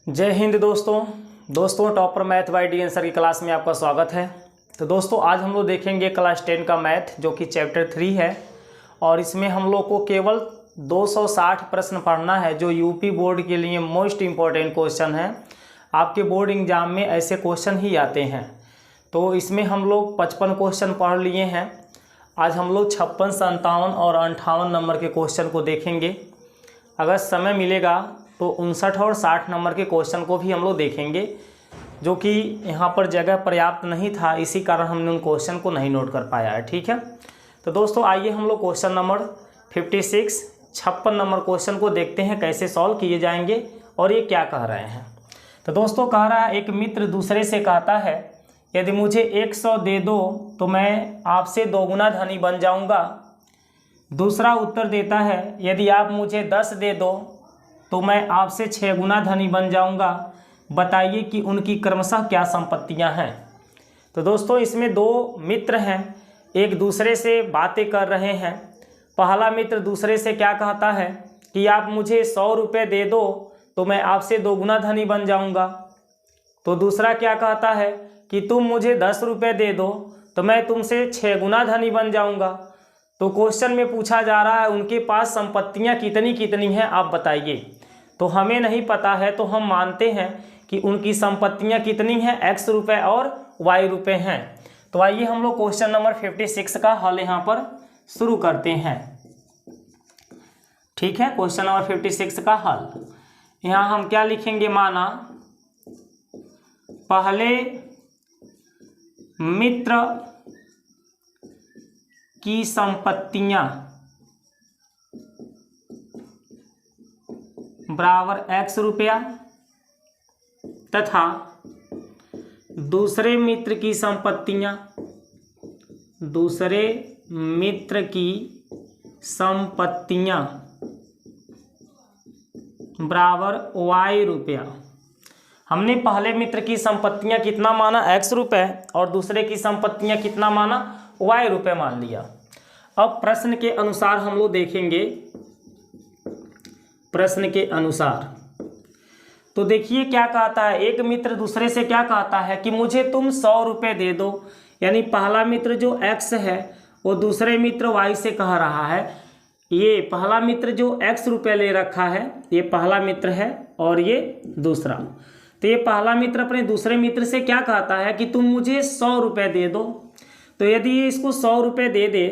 जय हिंद दोस्तों topper math bye D answer की क्लास में आपका स्वागत है। तो दोस्तों आज हम लोग देखेंगे क्लास 10 का मैथ जो कि चैप्टर 3 है और इसमें हम लोग को केवल 260 प्रश्न पढ़ना है जो यूपी बोर्ड के लिए मोस्ट इम्पॉर्टेंट क्वेश्चन है। आपके बोर्ड एग्जाम में ऐसे क्वेश्चन ही आते हैं। तो इसमें हम लोग 55 क्वेश्चन पढ़ लिए हैं। आज हम लोग 56, 57 और 58 नंबर के क्वेश्चन को देखेंगे। अगर समय मिलेगा तो 59 और 60 नंबर के क्वेश्चन को भी हम लोग देखेंगे, जो कि यहाँ पर जगह पर्याप्त नहीं था, इसी कारण हमने उन क्वेश्चन को नहीं नोट कर पाया है। ठीक है, तो दोस्तों आइए हम लोग क्वेश्चन नंबर 56 नंबर क्वेश्चन को देखते हैं कैसे सॉल्व किए जाएंगे और ये क्या कह रहे हैं। तो दोस्तों कह रहा है, एक मित्र दूसरे से कहता है यदि मुझे 100 दे दो तो मैं आपसे दोगुना धनी बन जाऊँगा। दूसरा उत्तर देता है यदि आप मुझे 10 दे दो तो मैं आपसे 6 गुना धनी बन जाऊंगा। बताइए कि उनकी क्रमशः क्या संपत्तियां हैं। तो दोस्तों इसमें दो मित्र हैं, एक दूसरे से बातें कर रहे हैं। पहला मित्र दूसरे से क्या कहता है कि आप मुझे 100 रुपये दे दो तो मैं आपसे 2 गुना धनी बन जाऊंगा। तो दूसरा क्या कहता है कि तुम मुझे 10 रुपये दे दो तो मैं तुमसे 6 गुना धनी बन जाऊंगा। तो क्वेश्चन में पूछा जा रहा है उनके पास संपत्तियां कितनी कितनी हैं आप बताइए। तो हमें नहीं पता है तो हम मानते हैं कि उनकी संपत्तियां कितनी हैं, x रुपये और y रुपये हैं। तो आइए हम लोग क्वेश्चन नंबर 56 का हल यहाँ पर शुरू करते हैं। ठीक है, क्वेश्चन नंबर 56 का हल यहाँ हम क्या लिखेंगे, माना पहले मित्र की संपत्तियां बराबर x रुपया तथा दूसरे मित्र की संपत्तियां बराबर y रुपया। हमने पहले मित्र की संपत्तियां कितना माना, x रुपये, और दूसरे की संपत्तियां कितना माना, y रुपये मान लिया। अब प्रश्न के अनुसार हम लोग देखेंगे। प्रश्न के अनुसार तो देखिए क्या कहता है, एक मित्र दूसरे से क्या कहता है कि मुझे तुम 100 रुपये दे दो। यानी पहला मित्र जो x है वो दूसरे मित्र y से कह रहा है। ये पहला मित्र जो x रुपये ले रखा है ये पहला मित्र है और ये दूसरा। तो ये पहला मित्र अपने दूसरे मित्र से क्या कहता है कि तुम मुझे 100 रुपये दे दो। तो यदि ये इसको 100 रुपये दे दे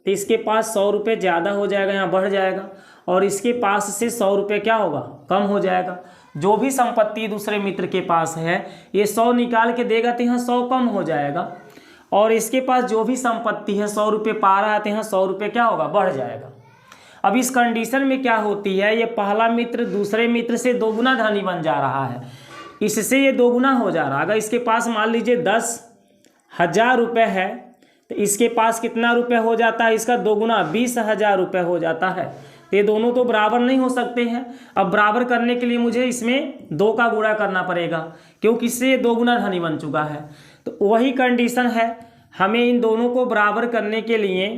तो इसके पास 100 रुपये ज़्यादा हो जाएगा, यहाँ बढ़ जाएगा, और इसके पास से 100 रुपये क्या होगा, कम हो जाएगा। जो भी संपत्ति दूसरे मित्र के पास है ये 100 निकाल के देगा तो यहाँ 100 कम हो जाएगा, और इसके पास जो भी संपत्ति है 100 रुपये पा रहा है तो यहाँ 100 रुपये क्या होगा, बढ़ जाएगा। अब इस कंडीशन में क्या होती है, ये पहला मित्र दूसरे मित्र से 2 गुना धनी बन जा रहा है, इससे ये 2 गुना हो जा रहा है। अगर इसके पास मान लीजिए 10,000 रुपये है तो इसके पास कितना रुपये हो जाता है, इसका 2 गुना 20,000 रुपये हो जाता है। तो ये दोनों तो बराबर नहीं हो सकते हैं। अब बराबर करने के लिए मुझे इसमें 2 का गुणा करना पड़ेगा, क्योंकि इससे ये 2 गुना धनी बन चुका है। तो वही कंडीशन है, हमें इन दोनों को बराबर करने के लिए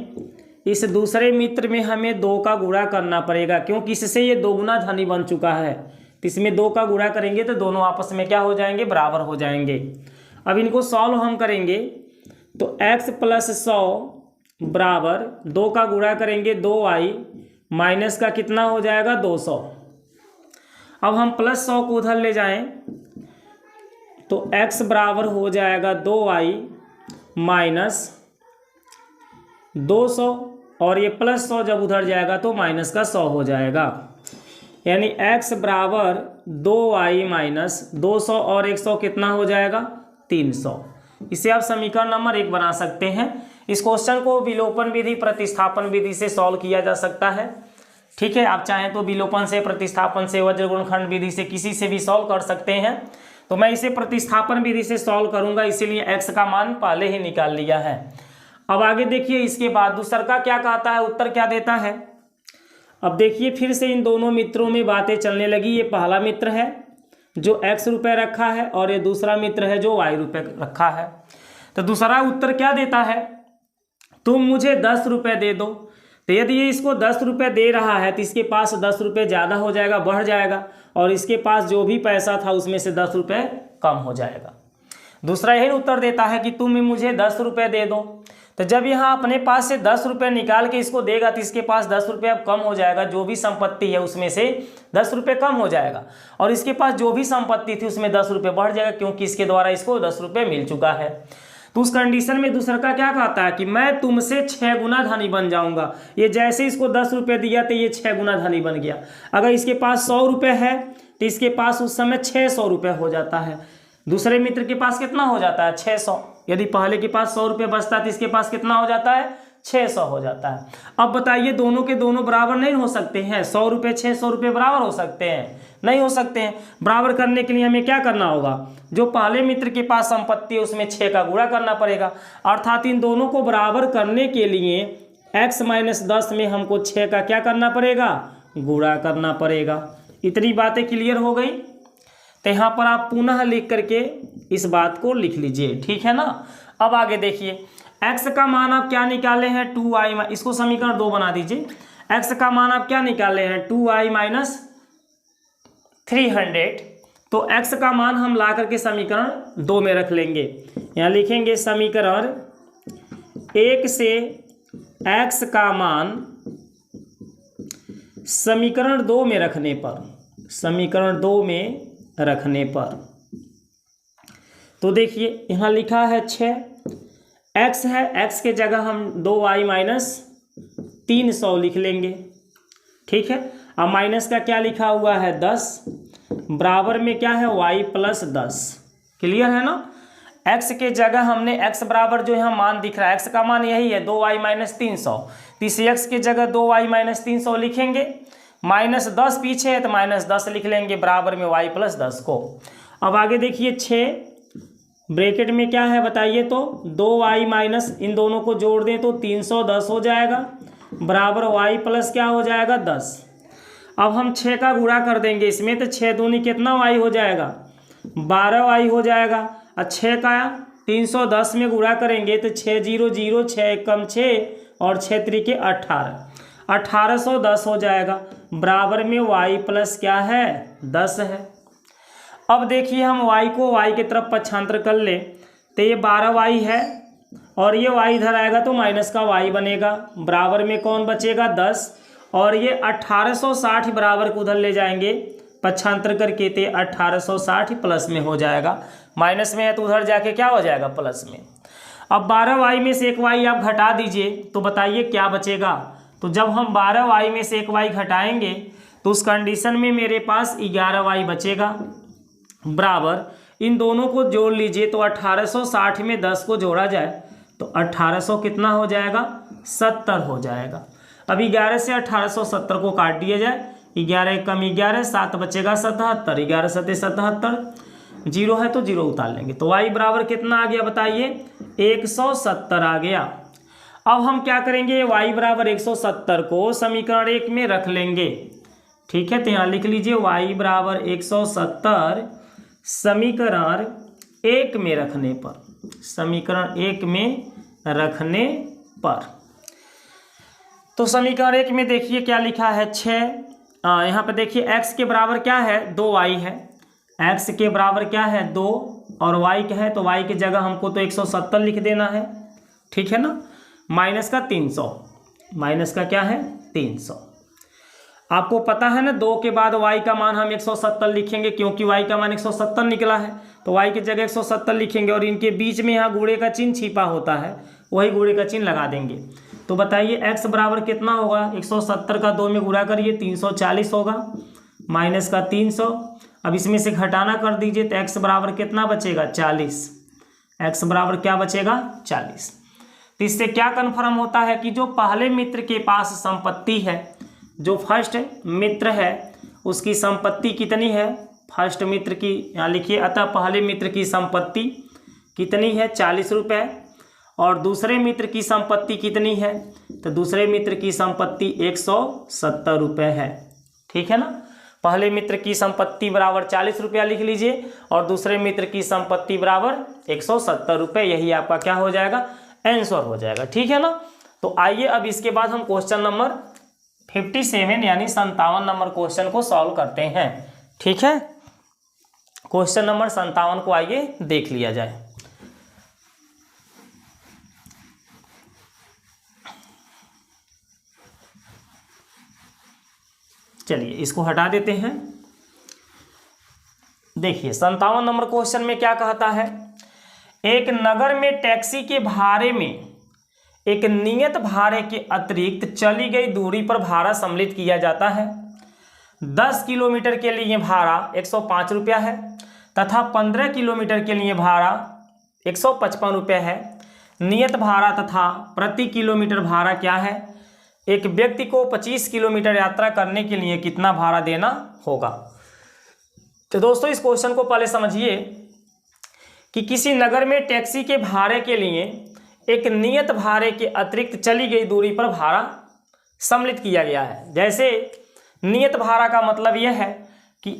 इस दूसरे मित्र में हमें 2 का गुणा करना पड़ेगा, क्योंकि इससे ये 2 गुना धनी बन चुका है। तो इसमें 2 का गुणा करेंगे तो दोनों आपस में क्या हो जाएंगे, बराबर हो जाएंगे। अब इनको सॉल्व हम करेंगे तो x + 100 बराबर 2 का गुणा करेंगे 2y माइनस का कितना हो जाएगा, 200। अब हम +100 को उधर ले जाएं तो x बराबर हो जाएगा 2y माइनस 200, और ये +100 जब उधर जाएगा तो माइनस का 100 हो जाएगा। यानी x बराबर 2y माइनस 200 और 100 कितना हो जाएगा, 300। इसे आप समीकरण नंबर 1 बना सकते हैं। इस क्वेश्चन को विलोपन विधि, प्रतिस्थापन विधि से सॉल्व किया जा सकता है। ठीक है, आप चाहें तो विलोपन से, प्रतिस्थापन से, वज्र गुणनखंड विधि से, किसी से भी सॉल्व कर सकते हैं। तो मैं इसे प्रतिस्थापन विधि से सॉल्व करूंगा, इसीलिए x का मान पहले ही निकाल लिया है। अब आगे देखिए, इसके बाद दूसरा का क्या कहता है, उत्तर क्या देता है। अब देखिए फिर से इन दोनों मित्रों में बातें चलने लगी। ये पहला मित्र है जो x रुपये रखा है और ये दूसरा मित्र है जो y रुपये रखा है। तो दूसरा उत्तर क्या देता है, तुम मुझे 10 रुपये दे दो। तो यदि ये इसको 10 रुपये दे रहा है तो इसके पास 10 रुपये ज़्यादा हो जाएगा, बढ़ जाएगा, और इसके पास जो भी पैसा था उसमें से 10 रुपये कम हो जाएगा। दूसरा यही उत्तर देता है कि तुम मुझे 10 रुपये दे दो। तो जब यहाँ अपने पास से 10 रुपये निकाल के इसको देगा तो इसके पास 10 रुपये अब कम हो जाएगा, जो भी संपत्ति है उसमें से 10 रुपये कम हो जाएगा, और इसके पास जो भी संपत्ति थी उसमें 10 रुपये बढ़ जाएगा, क्योंकि इसके द्वारा इसको 10 रुपये मिल चुका है। तो उस कंडीशन में दूसरा का क्या कहता है कि मैं तुमसे 6 गुना धनी बन जाऊंगा। ये जैसे इसको 10 रुपये दिया तो ये 6 गुना धनी बन गया। अगर इसके पास 100 रुपये है तो इसके पास उस समय 600 रुपये हो जाता है। दूसरे मित्र के पास कितना हो जाता है? 600। यदि पहले के पास 100 रुपये बचता है तो इसके पास कितना हो जाता है? 600 हो जाता है। अब बताइए, दोनों के दोनों बराबर नहीं हो सकते हैं? 100 रुपये 600 रुपये बराबर हो सकते हैं? नहीं हो सकते हैं। बराबर करने के लिए हमें क्या करना होगा? जो पहले मित्र के पास संपत्ति है उसमें 6 का गुणा करना पड़ेगा, अर्थात इन दोनों को बराबर करने के लिए x - 10 में हमको 6 का क्या करना पड़ेगा? गुणा करना पड़ेगा। इतनी बातें क्लियर हो गई? तो यहाँ पर आप पुनः लिख करके इस बात को लिख लीजिए, ठीक है ना। अब आगे देखिए, x का मान आप क्या निकाले हैं? 2i, इसको समीकरण 2 बना दीजिए। x का मान आप क्या निकाले हैं? 2i - 300। तो x का मान हम ला करके समीकरण 2 में रख लेंगे। यहाँ लिखेंगे समीकरण 1 से x का मान समीकरण 2 में रखने पर, समीकरण 2 में रखने पर, तो देखिए यहाँ लिखा है 6, x है, x के जगह हम 2i - 300 लिख लेंगे, ठीक है। अब माइनस का क्या लिखा हुआ है? 10, बराबर में क्या है? y + 10। क्लियर है ना। x के जगह हमने x बराबर जो यहाँ मान दिख रहा है, x का मान यही है 2i - 300, तो इस x के जगह 2i - 300 लिखेंगे, -10 पीछे है तो -10 लिख लेंगे, बराबर में y + 10 को। अब आगे देखिए 6 ब्रैकेट में क्या है बताइए? तो 2i - इन दोनों को जोड़ दें तो 310 हो जाएगा, बराबर y + क्या हो जाएगा? 10। अब हम 6 का गुणा कर देंगे इसमें, तो 6 दूनी कितना y हो जाएगा? 12y हो जाएगा। और 6 का 310 में गुणा करेंगे तो 6 0 0, 6 एकम 6 और 6 त्रिके 18, 1810 हो जाएगा, बराबर में y + क्या है? 10 है। अब देखिए हम y को y की तरफ पक्षांतर कर ले तो ये 12y है, और ये y इधर आएगा तो माइनस का y बनेगा, बराबर में कौन बचेगा? 10, और ये 1860 बराबर को उधर ले जाएंगे पक्षांतर करके, तो 1860 प्लस में हो जाएगा। माइनस में है तो उधर जाके क्या हो जाएगा? प्लस में। अब 12y में से एक y आप घटा दीजिए तो बताइए क्या बचेगा? तो जब हम 12y में से एक y घटाएंगे तो उस कंडीशन में मेरे पास 11y बचेगा, बराबर इन दोनों को जोड़ लीजिए तो 1860 में 10 को जोड़ा जाए तो 1800 कितना हो जाएगा? 70 हो जाएगा। अब 11 से 1870 को काट दिया जाए, 11 कम 11, 7 बचेगा 77, 11 7 77, 0 है तो 0 उतार लेंगे, तो y बराबर कितना आ गया बताइए? 170 आ गया। अब हम क्या करेंगे? y बराबर 170 को समीकरण 1 में रख लेंगे, ठीक है। तो यहाँ लिख लीजिए y बराबर 170 समीकरण 1 में रखने पर, समीकरण 1 में रखने पर। तो समीकरण 1 में देखिए क्या लिखा है? 6। यहाँ पे देखिए x के बराबर क्या है? 2y है, x के बराबर क्या है? 2, और y क्या है? तो y की जगह हमको तो 170 लिख देना है, ठीक है ना। माइनस का 300, माइनस का क्या है? 300। आपको पता है ना 2 के बाद y का मान हम 170 लिखेंगे, क्योंकि y का मान 170 निकला है, तो y की जगह 170 लिखेंगे, और इनके बीच में यहाँ गुणे का चिन्ह छिपा होता है, वही गुणे का चिन्ह लगा देंगे। तो बताइए x बराबर कितना होगा? 170 का 2 में गुणा करिए 340 होगा, माइनस का 300। अब इसमें से घटाना कर दीजिए तो x बराबर कितना बचेगा? 40। x बराबर क्या बचेगा? 40। तो इससे क्या कन्फर्म होता है कि जो पहले मित्र के पास संपत्ति है, जो फर्स्ट मित्र है उसकी संपत्ति कितनी है? फर्स्ट मित्र की, यहाँ लिखिए, अतः पहले मित्र की संपत्ति कितनी है? 40 रुपये। और दूसरे मित्र की संपत्ति कितनी है? तो दूसरे मित्र की संपत्ति 170 रुपये है, ठीक है ना। पहले मित्र की संपत्ति बराबर 40 रुपया लिख लीजिए, और दूसरे मित्र की संपत्ति बराबर 170 रुपये। यही आपका क्या हो जाएगा? आंसर हो जाएगा, ठीक है ना। तो आइए अब इसके बाद हम क्वेश्चन नंबर 57 यानी 57 नंबर क्वेश्चन को सॉल्व करते हैं। ठीक है, क्वेश्चन नंबर 57 को आइए देख लिया जाए। चलिए इसको हटा देते हैं। देखिए 57 नंबर क्वेश्चन में क्या कहता है, एक नगर में टैक्सी के भाड़े में एक नियत भाड़े के अतिरिक्त चली गई दूरी पर भाड़ा सम्मिलित किया जाता है। 10 किलोमीटर के लिए भाड़ा 105 रुपया है तथा 15 किलोमीटर के लिए भाड़ा 155 रुपया है। नियत भाड़ा तथा प्रति किलोमीटर भाड़ा क्या है? एक व्यक्ति को 25 किलोमीटर यात्रा करने के लिए कितना भाड़ा देना होगा? तो दोस्तों इस क्वेश्चन को पहले समझिए कि किसी नगर में टैक्सी के भाड़े के लिए एक नियत भाड़े के अतिरिक्त चली गई दूरी पर भाड़ा सम्मिलित किया गया है। जैसे नियत भाड़ा का मतलब यह है कि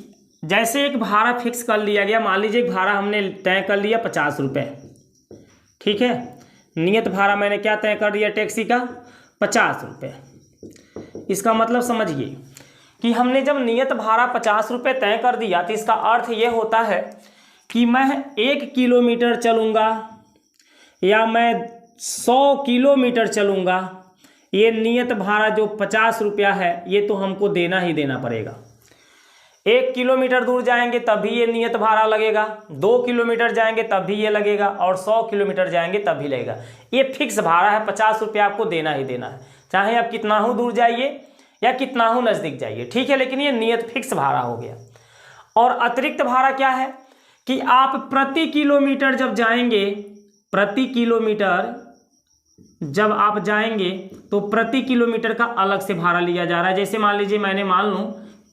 जैसे एक भाड़ा फिक्स कर लिया गया, मान लीजिए एक भाड़ा हमने तय कर लिया 50 रुपये। ठीक है, नियत भाड़ा मैंने क्या तय कर दिया टैक्सी का? 50 रुपये। इसका मतलब समझिए कि हमने जब नियत भाड़ा 50 रुपये तय कर दिया तो इसका अर्थ ये होता है कि मैं 1 किलोमीटर चलूँगा या मैं 100 किलोमीटर चलूँगा, ये नियत भाड़ा जो 50 रुपया है ये तो हमको देना ही देना पड़ेगा। 1 किलोमीटर दूर जाएंगे तब भी ये नियत भाड़ा लगेगा, 2 किलोमीटर जाएंगे तब भी ये लगेगा और 100 किलोमीटर जाएंगे तब भी लगेगा। ये फिक्स भाड़ा है, 50 रुपया आपको देना ही देना है, चाहे आप कितना हो दूर जाइए या कितना हो नज़दीक जाइए। ठीक है, लेकिन ये नियत फिक्स भाड़ा हो गया। और अतिरिक्त भाड़ा क्या है कि आप प्रति किलोमीटर जब जाएंगे, प्रति किलोमीटर जब आप जाएंगे तो प्रति किलोमीटर का अलग से भाड़ा लिया जा रहा है। जैसे मान लीजिए मैंने मान लूँ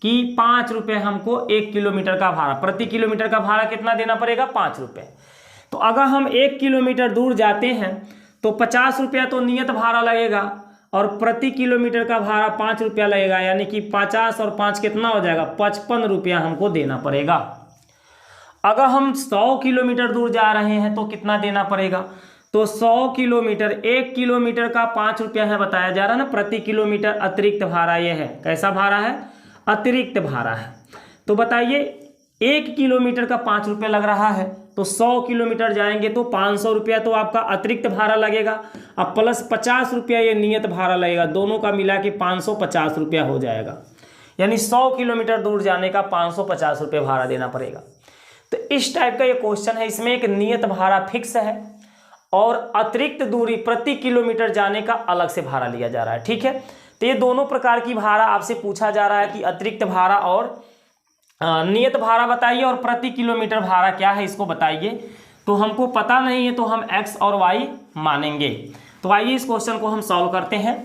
कि 5 रुपये हमको 1 किलोमीटर का भाड़ा, प्रति किलोमीटर का भाड़ा कितना देना पड़ेगा? 5 रुपये। तो अगर हम 1 किलोमीटर दूर जाते हैं तो 50 रुपया तो नियत भाड़ा लगेगा और प्रति किलोमीटर का भाड़ा 5 रुपया लगेगा, यानी कि 50 और 5 कितना हो जाएगा? 55 रुपया हमको देना पड़ेगा। अगर हम 100 किलोमीटर दूर जा रहे हैं तो कितना देना पड़ेगा? तो 100 किलोमीटर, 1 किलोमीटर का 5 रुपया है बताया जा रहा है ना, प्रति किलोमीटर अतिरिक्त भाड़ा ये है। कैसा भाड़ा है? अतिरिक्त भाड़ा है। तो बताइए 1 किलोमीटर का 5 रुपये लग रहा है तो 100 किलोमीटर जाएंगे तो 500 रुपया तो आपका अतिरिक्त भाड़ा लगेगा, अब प्लस 50 रुपया ये नियत भाड़ा लगेगा, दोनों का मिला के 550 रुपया हो जाएगा। यानी 100 किलोमीटर दूर जाने का 550 रुपये भाड़ा देना पड़ेगा। तो इस टाइप का ये क्वेश्चन है, इसमें एक नियत भाड़ा फिक्स है और अतिरिक्त दूरी प्रति किलोमीटर जाने का अलग से भाड़ा लिया जा रहा है। ठीक है, तो ये दोनों प्रकार की भाड़ा आपसे पूछा जा रहा है कि अतिरिक्त भाड़ा और नियत भाड़ा बताइए और प्रति किलोमीटर भाड़ा क्या है इसको बताइए। तो हमको पता नहीं है तो हम x और y मानेंगे। तो आइए इस क्वेश्चन को हम सॉल्व करते हैं।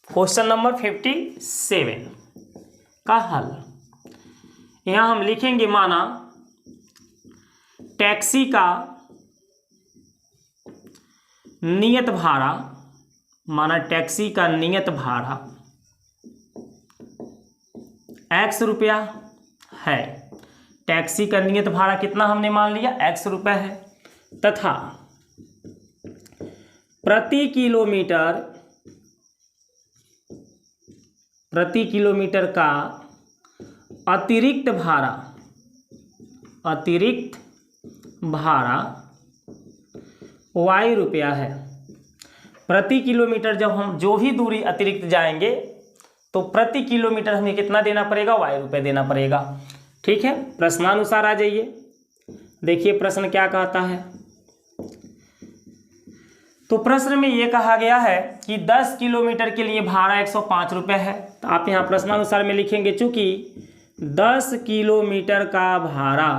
क्वेश्चन नंबर 57 का हल यहाँ हम लिखेंगे, माना टैक्सी का नियत भाड़ा, माना टैक्सी का नियत भाड़ा x रुपया है। टैक्सी का नियत भाड़ा कितना हमने मान लिया? x रुपया है तथा प्रति किलोमीटर का अतिरिक्त भाड़ा y रुपया है। प्रति किलोमीटर जब हम जो भी दूरी अतिरिक्त जाएंगे तो प्रति किलोमीटर हमें कितना देना पड़ेगा? y रुपये देना पड़ेगा। ठीक है, प्रश्नानुसार आ जाइए। देखिए प्रश्न क्या कहता है। तो प्रश्न में ये कहा गया है कि 10 किलोमीटर के लिए भाड़ा 105 रुपये है। तो आप यहाँ प्रश्नानुसार में लिखेंगे, चूंकि 10 किलोमीटर का भाड़ा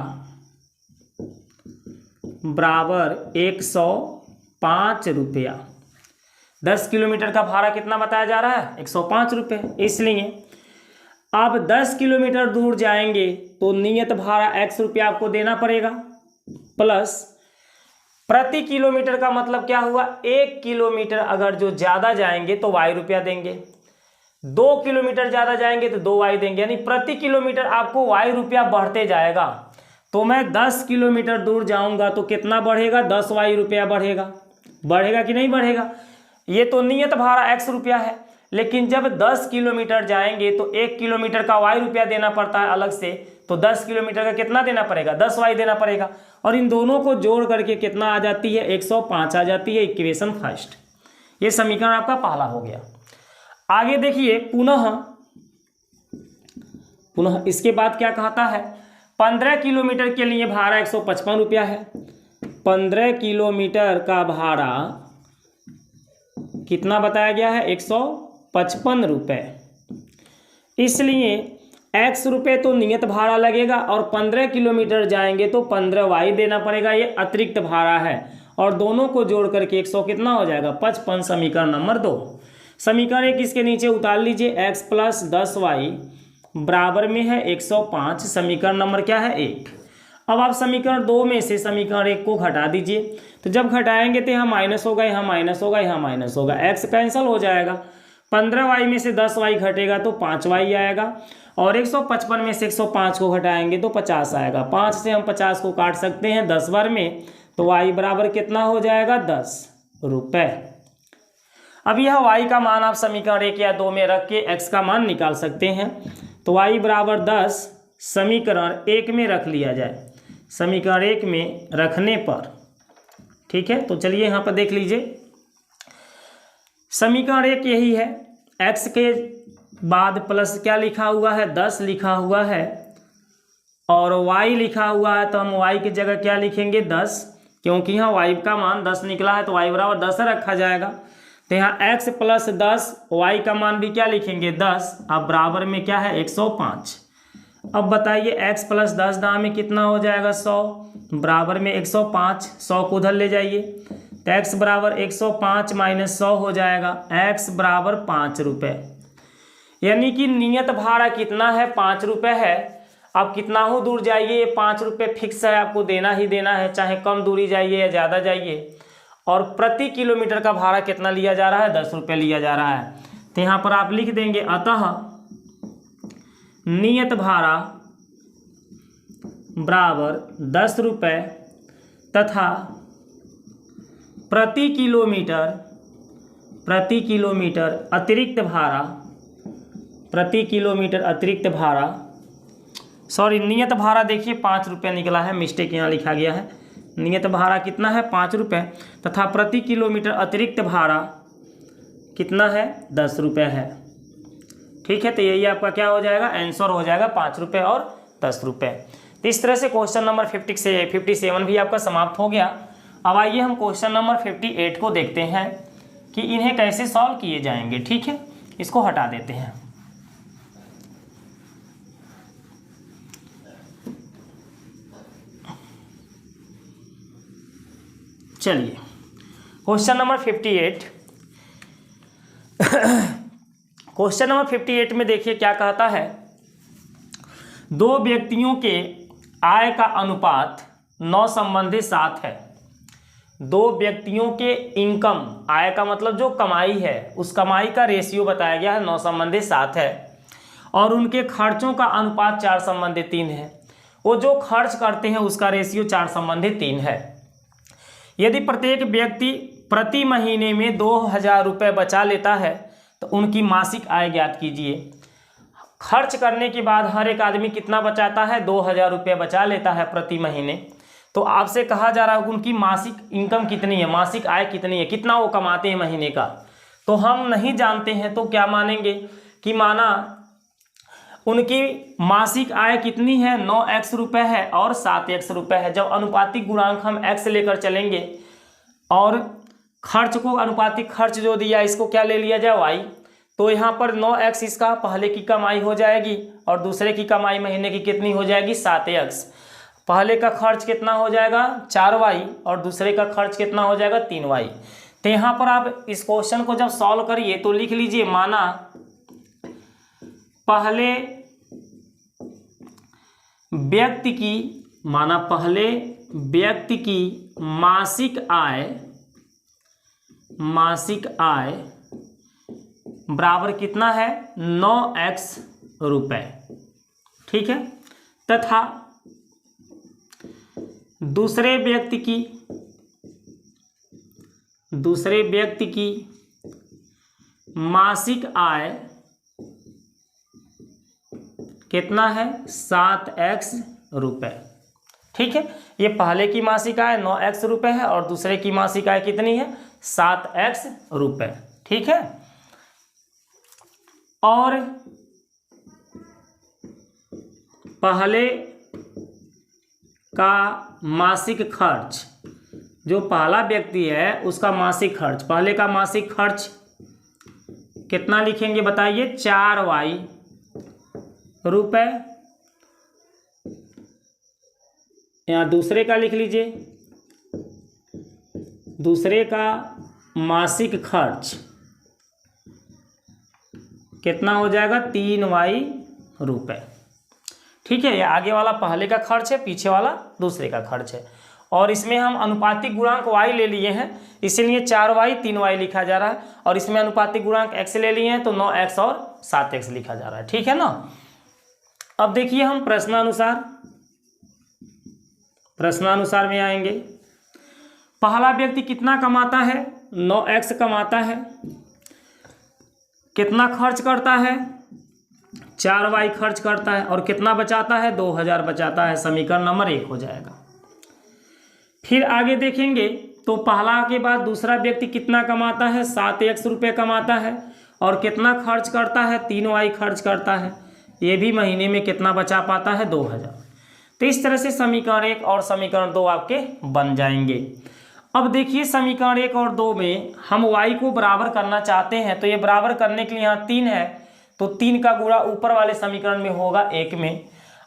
बराबर 105 रुपया। 10 किलोमीटर का भाड़ा कितना बताया जा रहा है? 105 रुपये। इसलिए आप 10 किलोमीटर दूर जाएंगे तो नियत भाड़ा x रुपया आपको देना पड़ेगा, प्लस प्रति किलोमीटर का मतलब क्या हुआ? 1 किलोमीटर अगर जो ज़्यादा जाएंगे तो y रुपया देंगे, 2 किलोमीटर ज़्यादा जाएंगे तो 2y देंगे, यानी प्रति किलोमीटर आपको y रुपया बढ़ते जाएगा। तो मैं 10 किलोमीटर दूर जाऊंगा तो कितना बढ़ेगा? 10y रुपया बढ़ेगा। बढ़ेगा कि नहीं बढ़ेगा? ये तो नियत भाड़ा x रुपया है, लेकिन जब 10 किलोमीटर जाएंगे तो 1 किलोमीटर का y रुपया देना पड़ता है अलग से, तो 10 किलोमीटर का कितना देना पड़ेगा, 10y देना पड़ेगा। और इन दोनों को जोड़ करके कितना आ जाती है, 105 आ जाती है, इक्वेशन फर्स्ट। ये समीकरण आपका पहला हो गया। आगे देखिए पुनः इसके बाद क्या कहता है, 15 किलोमीटर के लिए भाड़ा 155 रुपया है। 15 किलोमीटर का भाड़ा कितना बताया गया है, 155 रुपये। इसलिए x रुपये तो नियत भाड़ा लगेगा और 15 किलोमीटर जाएंगे तो 15y देना पड़ेगा, ये अतिरिक्त भाड़ा है। और दोनों को जोड़ करके 100 कितना हो जाएगा, 55। समीकरण नंबर 2। समीकरण 1 इसके नीचे उतार लीजिए, x प्लस 10y बराबर में है 105। समीकरण नंबर क्या है, 1। अब आप समीकरण 2 में से समीकरण 1 को घटा दीजिए, तो जब घटाएंगे तो यहाँ माइनस होगा, यहाँ माइनस होगा, यहाँ माइनस होगा, x कैंसिल हो जाएगा। 15y में से 10y घटेगा तो 5y आएगा, और 155 में से 105 को घटाएंगे तो 50 आएगा। 5 से हम 50 को काट सकते हैं 10 बार में, तो y बराबर कितना हो जाएगा, 10 रुपये। अब यह y का मान आप समीकरण 1 या 2 में रख के x का मान निकाल सकते हैं। तो y बराबर 10 समीकरण 1 में रख लिया जाए, समीकरण 1 में रखने पर, ठीक है। तो चलिए यहाँ पर देख लीजिए, समीकरण 1 यही है, x के बाद प्लस क्या लिखा हुआ है, 10 लिखा हुआ है, और y लिखा हुआ है, तो हम y की जगह क्या लिखेंगे, 10, क्योंकि यहाँ y का मान 10 निकला है तो y बराबर 10 रखा जाएगा। तो यहाँ x प्लस 10, y का मान भी क्या लिखेंगे, 10। अब बराबर में क्या है, 105। अब बताइए x प्लस 10 दाम में कितना हो जाएगा, 100, बराबर में 105। 100 को उधर ले जाइए, तो x बराबर 105 माइनस 100 हो जाएगा, x बराबर 5 रुपये। यानी कि नियत भाड़ा कितना है, 5 रुपये है। अब कितना हो दूर जाइए, ये 5 रुपये फिक्स है, आपको देना ही देना है, चाहे कम दूरी जाइए या ज़्यादा जाइए। और प्रति किलोमीटर का भाड़ा कितना लिया जा रहा है, 10 रुपये लिया जा रहा है। तो यहाँ पर आप लिख देंगे, अतः नियत भाड़ा बराबर 10 रुपये तथा प्रति किलोमीटर अतिरिक्त भाड़ा, नियत भाड़ा देखिए 5 रुपये निकला है, मिस्टेक यहाँ लिखा गया है। नियत भाड़ा कितना है, 5 रुपये, तथा प्रति किलोमीटर अतिरिक्त भाड़ा कितना है, 10 रुपये है। ठीक है, तो यही आपका क्या हो जाएगा, आंसर हो जाएगा 5 रुपये और 10 रुपये। तो इस तरह से क्वेश्चन नंबर 57 भी आपका समाप्त हो गया। अब आइए हम क्वेश्चन नंबर 58 को देखते हैं कि इन्हें कैसे सॉल्व किए जाएंगे। ठीक है, इसको हटा देते हैं। चलिए क्वेश्चन नंबर 58 क्वेश्चन नंबर 58 में देखिए क्या कहता है, दो व्यक्तियों के आय का अनुपात 9 संबंधी 7 है। दो व्यक्तियों के इनकम, आय का मतलब जो कमाई है, उस कमाई का रेशियो बताया गया है 9 संबंधी 7 है, और उनके खर्चों का अनुपात 4 संबंधी 3 है। वो जो खर्च करते हैं उसका रेशियो 4 संबंधी 3 है। यदि प्रत्येक व्यक्ति प्रति महीने में 2000 रुपये बचा लेता है तो उनकी मासिक आय ज्ञात कीजिए। खर्च करने के बाद हर एक आदमी कितना बचाता है, 2000 रुपये बचा लेता है प्रति महीने। तो आपसे कहा जा रहा है उनकी मासिक इनकम कितनी है, मासिक आय कितनी है, कितना वो कमाते हैं महीने का। तो हम नहीं जानते हैं, तो क्या मानेंगे कि माना उनकी मासिक आय कितनी है, 9x रुपये है और 7x रुपये है। जब अनुपातिक गुणांक हम x लेकर चलेंगे और खर्च को, अनुपातिक खर्च जो दिया इसको क्या ले लिया जाए, y, तो यहाँ पर 9x इसका पहले की कमाई हो जाएगी और दूसरे की कमाई महीने की कितनी हो जाएगी, 7x। पहले का खर्च कितना हो जाएगा, 4y, और दूसरे का खर्च कितना हो जाएगा, 3y। तो यहाँ पर आप इस क्वेश्चन को जब सॉल्व करिए तो लिख लीजिए, माना पहले व्यक्ति की मासिक आय बराबर कितना है, 9x रुपये। ठीक है, तथा दूसरे व्यक्ति की मासिक आय कितना है 7x रुपये। ठीक है, ये पहले की मासिक आय 9x रुपये है और दूसरे की मासिक आय कितनी है 7x रुपये। ठीक है, और पहले का मासिक खर्च, जो पहला व्यक्ति है उसका मासिक खर्च, पहले का मासिक खर्च कितना लिखेंगे बताइए 4y रुपये। यहाँ दूसरे का लिख लीजिए, दूसरे का मासिक खर्च कितना हो जाएगा 3y रुपये। ठीक है, ये आगे वाला पहले का खर्च है, पीछे वाला दूसरे का खर्च है। और इसमें हम अनुपातिक गुणांक y ले लिए हैं, इसीलिए 4y 3y लिखा जा रहा है। और इसमें अनुपातिक गुणांक x ले लिए हैं तो 9x और 7x लिखा जा रहा है। ठीक है ना। अब देखिए हम प्रश्नानुसार में आएंगे। पहला व्यक्ति कितना कमाता है 9x कमाता है, कितना खर्च करता है 4y खर्च करता है, और कितना बचाता है 2000 बचाता है। समीकरण नंबर 1 हो जाएगा। फिर आगे देखेंगे तो पहला के बाद दूसरा व्यक्ति कितना कमाता है 7x रुपये कमाता है, और कितना खर्च करता है 3y खर्च करता है। ये भी महीने में कितना बचा पाता है 2000। तो इस तरह से समीकरण 1 और समीकरण 2 आपके बन जाएंगे। अब देखिए समीकरण 1 और 2 में हम y को बराबर करना चाहते हैं, तो ये बराबर करने के लिए यहाँ 3 है तो 3 का गुणा ऊपर वाले समीकरण में होगा 1 में,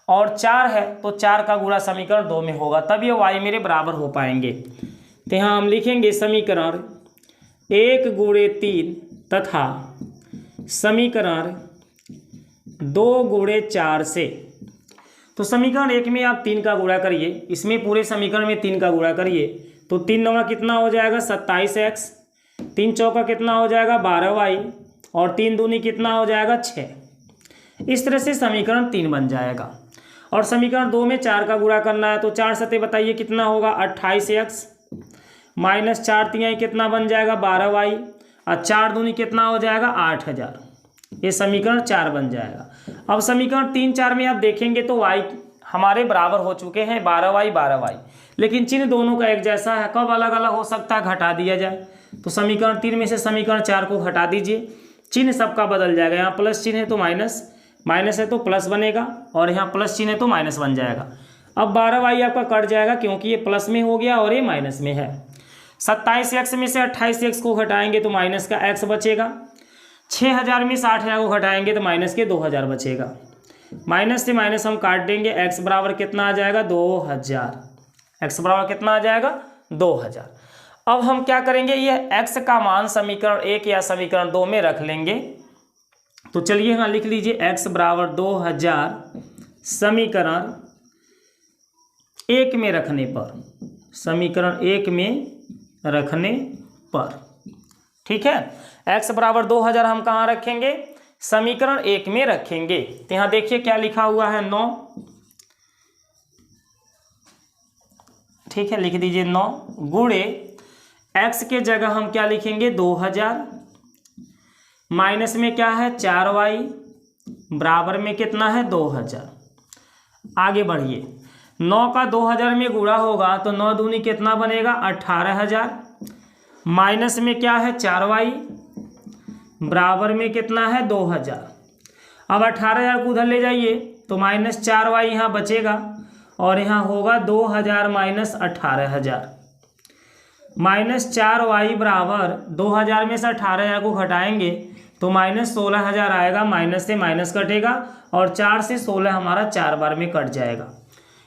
और 4 है तो 4 का गुणा समीकरण 2 में होगा, तब ये y मेरे बराबर हो पाएंगे। तो यहाँ हम लिखेंगे समीकरण 1 गुणे 3 तथा समीकरण 2 गुणे 4 से। तो समीकरण 1 में आप 3 का गुणा करिए, इसमें पूरे समीकरण में 3 का गुणा करिए तो 3 नौवा कितना हो जाएगा 27x, 3 चौका कितना हो जाएगा 12y, और 3 दूनी कितना हो जाएगा 6। इस तरह से समीकरण 3 बन जाएगा। और समीकरण 2 में 4 का गुणा करना है तो 4 सते बताइए कितना होगा 28x, माइनस 4 तिहाई कितना बन जाएगा 12y, और 4 दूनी कितना हो जाएगा 8000। ये समीकरण 4 बन जाएगा। अब समीकरण 3, 4 में आप देखेंगे तो y हमारे बराबर हो चुके हैं 12y 12y, लेकिन चिन्ह दोनों का एक जैसा है। कब अलग अलग हो सकता है घटा दिया जाए, तो समीकरण 3 में से समीकरण 4 को घटा दीजिए, चिन्ह सबका बदल जाएगा। यहाँ प्लस चिन्ह है तो माइनस, माइनस है तो प्लस बनेगा, और यहाँ प्लस चिन्ह है तो माइनस बन जाएगा। अब 12y आपका कट जाएगा क्योंकि ये प्लस में हो गया और ये माइनस में है। 27x में से 28x को घटाएंगे तो माइनस का x बचेगा। 6000 में 60,000 को घटाएंगे तो माइनस के 2000 बचेगा। माइनस से माइनस हम काट देंगे, x बराबर कितना आ जाएगा 2000। x बराबर कितना आ जाएगा 2000। अब हम क्या करेंगे, ये x का मान समीकरण 1 या समीकरण 2 में रख लेंगे। तो चलिए यहाँ लिख लीजिए x बराबर 2000 समीकरण 1 में रखने पर, समीकरण 1 में रखने पर। ठीक है, x बराबर 2000 हम कहाँ रखेंगे समीकरण 1 में रखेंगे। तो यहाँ देखिए क्या लिखा हुआ है 9। ठीक है, लिख दीजिए 9 गुणे x के जगह हम क्या लिखेंगे 2000, माइनस में क्या है 4y, बराबर में कितना है 2000। आगे बढ़िए, 9 का 2000 में गुणा होगा तो 9 दूनी कितना बनेगा 18000, माइनस में क्या है 4y, बराबर में कितना है 2000। अब 18000 को उधर ले जाइए तो माइनस 4y यहाँ बचेगा, और यहाँ होगा 2000 माइनस 18000। माइनस 4y बराबर 2000 में से 18000 को घटाएंगे तो माइनस 16000 आएगा, माइनस से माइनस कटेगा, और 4 से 16 हमारा 4 बार में कट जाएगा।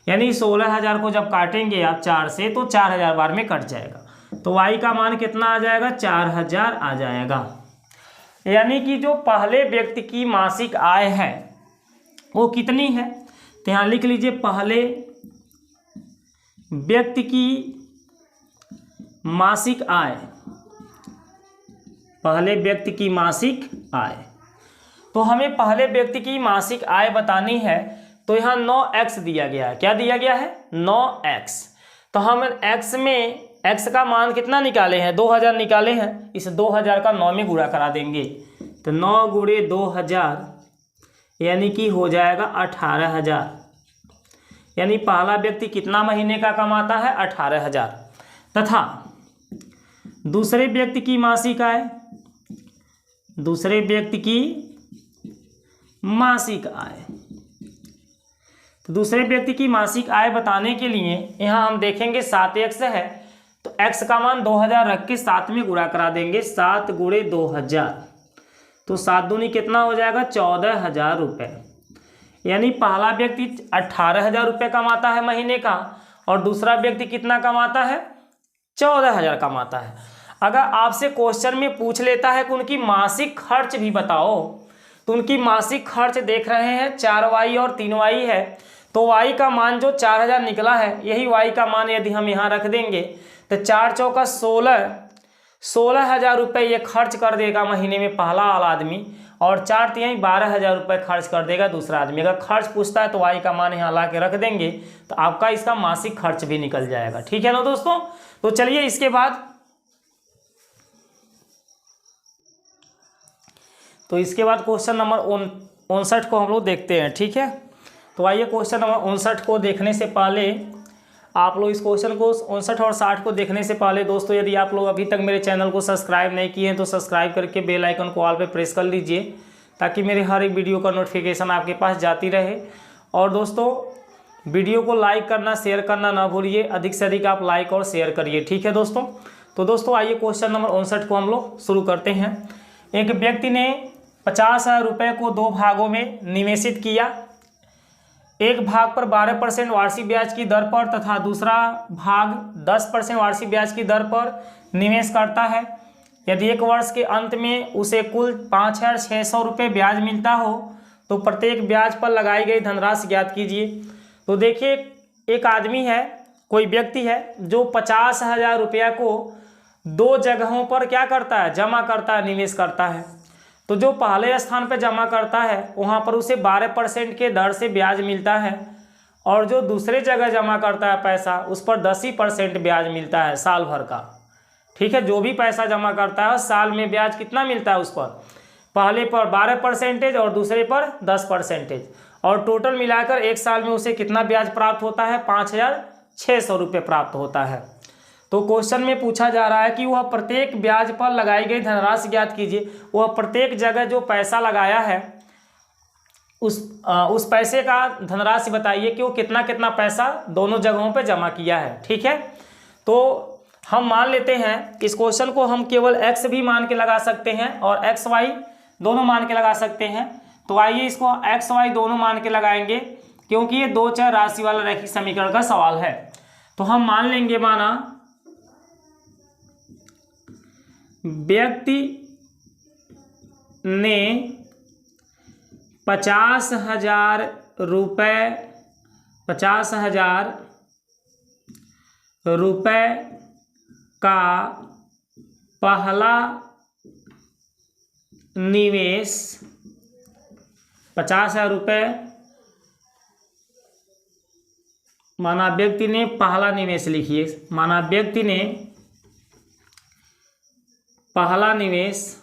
यानी 16000 को जब काटेंगे आप 4 से तो 4000 बार में कट जाएगा। तो y का मान कितना आ जाएगा 4000 आ जाएगा। यानी कि जो पहले व्यक्ति की मासिक आय है वो कितनी है, तो यहाँ लिख लीजिए पहले व्यक्ति की मासिक आय, पहले व्यक्ति की मासिक आय। तो हमें पहले व्यक्ति की मासिक आय बतानी है, तो यहाँ 9x दिया गया है। क्या दिया गया है 9x। तो हम x में x का मान कितना निकाले हैं 2000 निकाले हैं, इस 2000 का 9 में गुणा करा देंगे। तो 9 गुणे 2000 यानी कि हो जाएगा 18,000। यानी पहला व्यक्ति कितना महीने का कमाता है? 18,000। तथा दूसरे व्यक्ति की मासिक आय, दूसरे व्यक्ति की मासिक आय, तो दूसरे व्यक्ति की मासिक आय बताने के लिए यहाँ हम देखेंगे 7x है, तो x का मान 2000 रख के 7 में गुणा करा देंगे। 7 गुणे 2000, तो 7 दूनी कितना हो जाएगा? 14,000 रुपये। यानी पहला व्यक्ति 18,000 रुपये कमाता है महीने का, और दूसरा व्यक्ति कितना कमाता है? 14,000 कमाता है। अगर आपसे क्वेश्चन में पूछ लेता है कि उनकी मासिक खर्च भी बताओ, तो उनकी मासिक खर्च देख रहे हैं 4y और 3y है, तो y का मान जो 4,000 निकला है, यही y का मान यदि हम यहाँ रख देंगे तो 4 चौका 16,000 रुपये ये खर्च कर देगा महीने में पहला वाला आदमी, और 4 तिहाई 12,000 रुपये खर्च कर देगा दूसरा आदमी। अगर खर्च पूछता है तो y का मान यहाँ ला के रख देंगे, तो आपका इसका मासिक खर्च भी निकल जाएगा। ठीक है ना दोस्तों? तो चलिए इसके बाद क्वेश्चन नंबर 59 को हम लोग देखते हैं। ठीक है, तो आइए क्वेश्चन नंबर 59 को देखने से पहले आप लोग इस क्वेश्चन को 59 और 60 को देखने से पहले दोस्तों, यदि आप लोग अभी तक मेरे चैनल को सब्सक्राइब नहीं किए हैं तो सब्सक्राइब करके बेल आइकन को ऑल पे प्रेस कर लीजिए, ताकि मेरे हर एक वीडियो का नोटिफिकेशन आपके पास जाती रहे। और दोस्तों वीडियो को लाइक करना, शेयर करना ना भूलिए, अधिक से अधिक आप लाइक और शेयर करिए। ठीक है दोस्तों? तो दोस्तों आइए क्वेश्चन नंबर 59 को हम लोग शुरू करते हैं। एक व्यक्ति ने 50,000 रुपये को 2 भागों में निवेशित किया। एक भाग पर 12% वार्षिक ब्याज की दर पर तथा दूसरा भाग 10% वार्षिक ब्याज की दर पर निवेश करता है। यदि एक वर्ष के अंत में उसे कुल 5,600 रुपये ब्याज मिलता हो तो प्रत्येक ब्याज पर लगाई गई धनराशि ज्ञात कीजिए। तो देखिए, एक आदमी है, कोई व्यक्ति है जो 50,000 रुपया को 2 जगहों पर क्या करता है? जमा करता है, निवेश करता है। तो जो पहले स्थान पर जमा करता है वहाँ पर उसे 12% के दर से ब्याज मिलता है, और जो दूसरे जगह जमा करता है पैसा, उस पर 10% ब्याज मिलता है साल भर का। ठीक है, जो भी पैसा जमा करता है साल में ब्याज कितना मिलता है उस पर? पहले पर 12% और दूसरे पर 10%, और टोटल मिलाकर एक साल में उसे कितना ब्याज प्राप्त होता है? 5,600 रुपये प्राप्त होता है। तो क्वेश्चन में पूछा जा रहा है कि वह प्रत्येक ब्याज पर लगाई गई धनराशि ज्ञात कीजिए। वह प्रत्येक जगह जो पैसा लगाया है उस पैसे का धनराशि बताइए कि वो कितना कितना पैसा दोनों जगहों पे जमा किया है। ठीक है, तो हम मान लेते हैं इस क्वेश्चन को हम केवल x भी मान के लगा सकते हैं और x y दोनों मान के लगा सकते हैं। तो आइए इसको x y दोनों मान के लगाएंगे, क्योंकि ये 2 चर राशि वाला रैखिक समीकरण का सवाल है। तो हम मान लेंगे, माना व्यक्ति ने 50,000 रुपये का पहला निवेश 50,000 रुपये, माना व्यक्ति ने पहला निवेश, लिखिए, माना व्यक्ति ने पहला निवेश